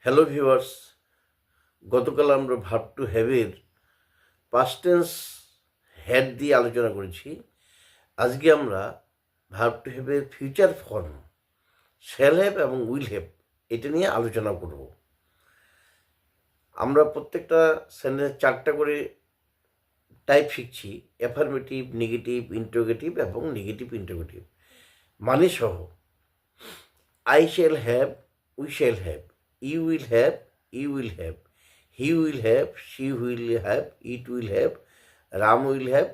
Hello viewers, গতকাল আমরা verb to হ্যাভের পাস্ট টেন্স হ্যাড দিয়ে আলোচনা করেছি। আজকে আমরা ভার্ব টু হ্যাভের ফিউচার ফর্ম শ্যাল হ্যাভ এবং উইল হ্যাভ এটা নিয়ে আলোচনা করব। আমরা প্রত্যেকটা সেন্টেন্স 4টা করে টাইপ শিখছি: অ্যাফার্মেটিভ, নেগেটিভ, ইন্টারোগেটিভ এবং নেগেটিভ ইন্টারোগেটিভ মানে সহ। I shall have, we shall have, you will have, you will have, he will have, she will have, it will have, Ram will have,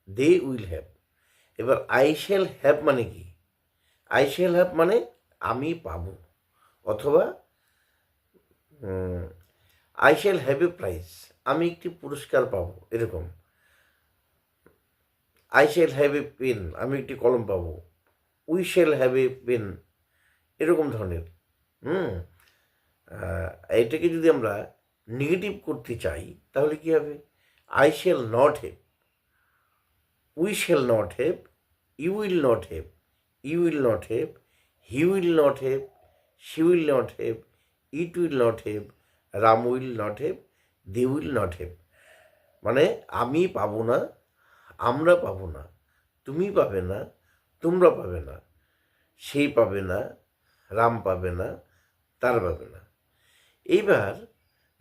they will have. এবার I shall have মানে কি? I shall have মানে আমি পাবো, অথবা I shall have a prize, আমি একটি পুরস্কার পাবো, এরকম। I shall have a pen, আমি একটি কলম পাবো। We shall have a pen, এরকম ধরনের। এটাকে যদি আমরা নেগেটিভ করতে চাই তাহলে কি হবে? I shall not have, we shall not have, you will not have, you will not have, he will not have, she will not have, it will not have, Ram will not have, they will not have. মানে আমি পাবো না, আমরা পাবো না, তুমি পাবে না, তোমরা পাবে না, সেই পাবে না, রাম পাবে না, তার পাবে না। এইবার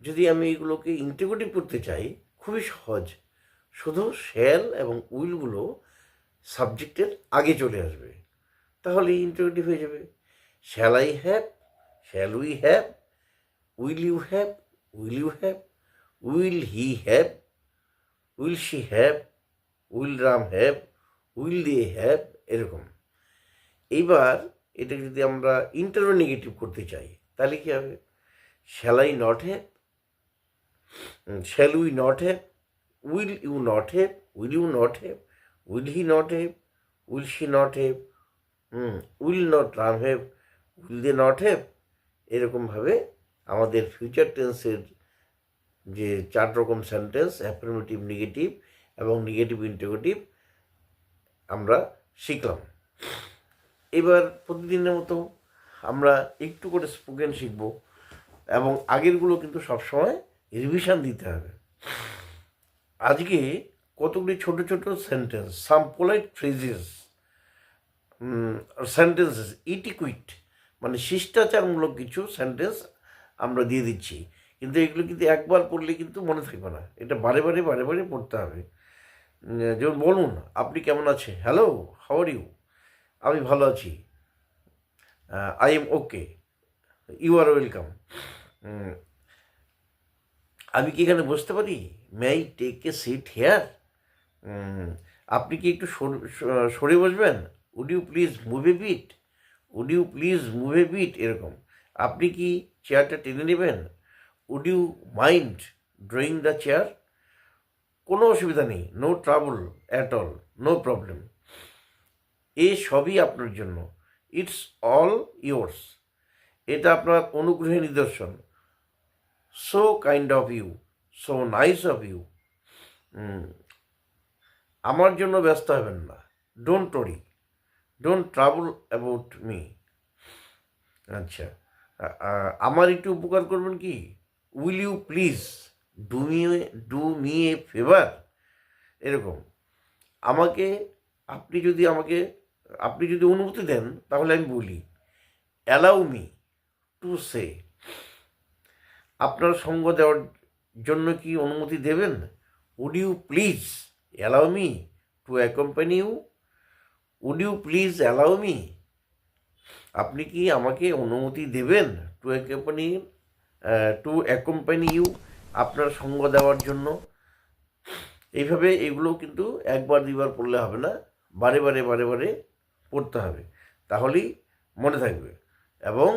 যদি আমি এগুলোকে ইন্টিগ্রেটিভ করতে চাই, খুবই সহজ। শুধু শ্যাল এবং উইলগুলো সাবজেক্টের আগে চলে আসবে, তাহলে ইন্টিগ্রেটিভ হয়ে যাবে। Shall I have, shall we have, will you have, will you have, will he have, will she have, will Ram have, will they have, এরকম। এইবার এটা যদি আমরা ইন্টারোনেগেটিভ করতে চাই তাহলে কী হবে? Shall I not have, shall we not have, will you not have, will you not have, will he not have, will she not have, will not Ram have, will they not have. এরকমভাবে আমাদের future টেন্সের যে 4 রকম sentence, affirmative, negative এবং negative interrogative আমরা শিখলাম। এবার প্রতিদিনের মতো আমরা একটু করে স্পোকেন শিখব, এবং আগেরগুলো কিন্তু সবসময় রিভিশন দিতে হবে। আজকে কতগুলি ছোট ছোট সেন্টেন্স, সাম পোলাইট ফ্রেজেস, সেন্টেন্সেস, ইটিকুইট মানে শিষ্টাচারমূলক কিছু সেন্টেন্স আমরা দিয়ে দিচ্ছি। কিন্তু এগুলো কিন্তু একবার পড়লে কিন্তু মনে থাকবে না, এটা বারে বারে বারে বারে পড়তে হবে। যেমন বলুন, আপনি কেমন আছেন? Hello, how are you? আমি ভালো আছি। I am okay, you are welcome. আমি কি এখানে বসতে পারি? May I take a seat here? আপনি কি একটু সরে বসবেন? Would you please move a bit, would you please move a bit, এরকম। আপনি কি চেয়ারটা টেনে নেবেন? Would you mind drawing the chair? কোনো অসুবিধা নেই, no trouble at all, no problem. এ সবই আপনার জন্য, ইটস অল ইয়োর্স, এটা আপনার অনুগ্রহের নিদর্শন। So kind of you, so nice of you. আমার জন্য ব্যস্ত হবেন না, don't worry, don't trouble about me. আচ্ছা, আমার একটু উপকার করবেন কি? Will you please do me a favour, এরকম। আপনি যদি অনুমতি দেন তাহলে আমি বলি, অ্যালাউ মি টু সে। আপনার সঙ্গ দেওয়ার জন্য কি অনুমতি দেবেন? Would you please allow me to accompany you, would you please allow me. আপনি কি আমাকে অনুমতি দেবেন টু অ্যাকম্পানি ইউ, আপনার সঙ্গ দেওয়ার জন্য? এইভাবে এগুলো কিন্তু একবার দুবার পড়লে হবে না, বারে বারে বারে বারে পড়তে হবে, তাহলেই মনে থাকবে। এবং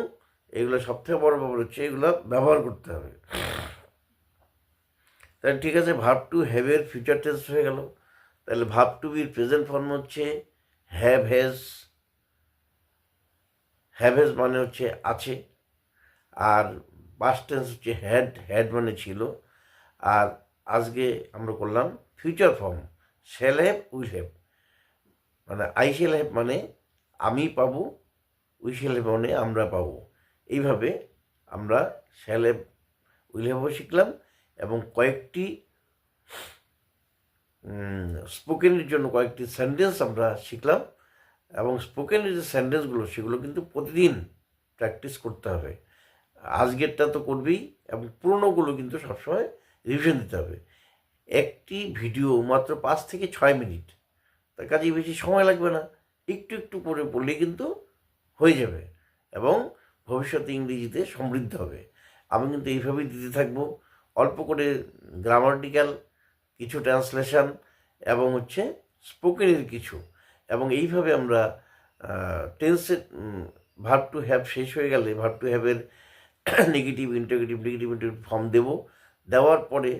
এগুলো সবথেকে বড় ব্যাপার হচ্ছে এগুলো ব্যবহার করতে হবে। তাহলে ঠিক আছে, ভার্ব টু হ্যাভের ফিউচার টেন্স হয়ে গেল। তাহলে ভার্ব টু বির প্রেজেন্ট ফর্ম হচ্ছে হ্যাভ হ্যাজ। হ্যাভ হ্যাজ মানে হচ্ছে আছে, আর পাস্ট টেন্স হচ্ছে হ্যাড, হ্যাড মানে ছিল। আর আজকে আমরা করলাম future form shall have, will have. মানে আই শ্যাল হ্যাভ মানে আমি পাবো, উই শ্যাল হ্যাভ মানে আমরা পাবো। এইভাবে আমরা শ্যাল হ্যাভ উইল হ্যাভও শিখলাম এবং কয়েকটি স্পোকেনের জন্য কয়েকটি সেন্টেন্স আমরা শিখলাম। এবং স্পোকেনের যে সেন্টেন্সগুলো সেগুলো কিন্তু প্রতিদিন প্র্যাকটিস করতে হবে। আজকেরটা তো করবেই এবং পুরোনোগুলো কিন্তু সবসময় রিভিশন দিতে হবে। একটি ভিডিও মাত্র 5 থেকে 6 মিনিট, তার কাজেই বেশি সময় লাগবে না, একটু একটু করে পড়লেই কিন্তু হয়ে যাবে এবং ভবিষ্যতে ইংরেজিতে সমৃদ্ধ হবে। আমি কিন্তু এইভাবেই দিতে থাকবো, অল্প করে গ্রামাটিক্যাল কিছু ট্রান্সলেশন এবং হচ্ছে স্পোকেনের কিছু, এবং এইভাবে আমরা টেন্সের ভার্ব টু হ্যাভ শেষ হয়ে গেলে ভার্ব টু হ্যাভের নেগেটিভ ইন্টারগেটিভ ফর্ম দেব, দেওয়ার পরে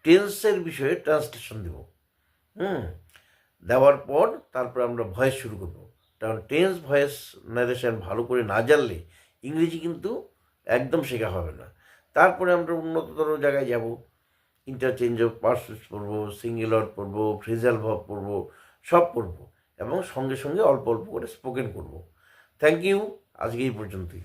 টেন্সের বিষয়ে ট্রান্সলেশন দেব। দেওয়ার পর তারপর আমরা ভয়েস শুরু করব, কারণ টেন্স ভয়েস ন্যারেশন ভালো করে না জানলে ইংরেজি কিন্তু একদম শেখা হবে না। তারপরে আমরা উন্নততর জায়গায় যাব, ইন্টারচেঞ্জ অফ পার্সেস পড়বো, সিঙ্গুলার পড়বো, ফ্রেজাল ভার্ব পড়বো, সব পড়বো এবং সঙ্গে সঙ্গে অল্প অল্প করে স্পোকেন করব। থ্যাংক ইউ, আজকে এই পর্যন্তই।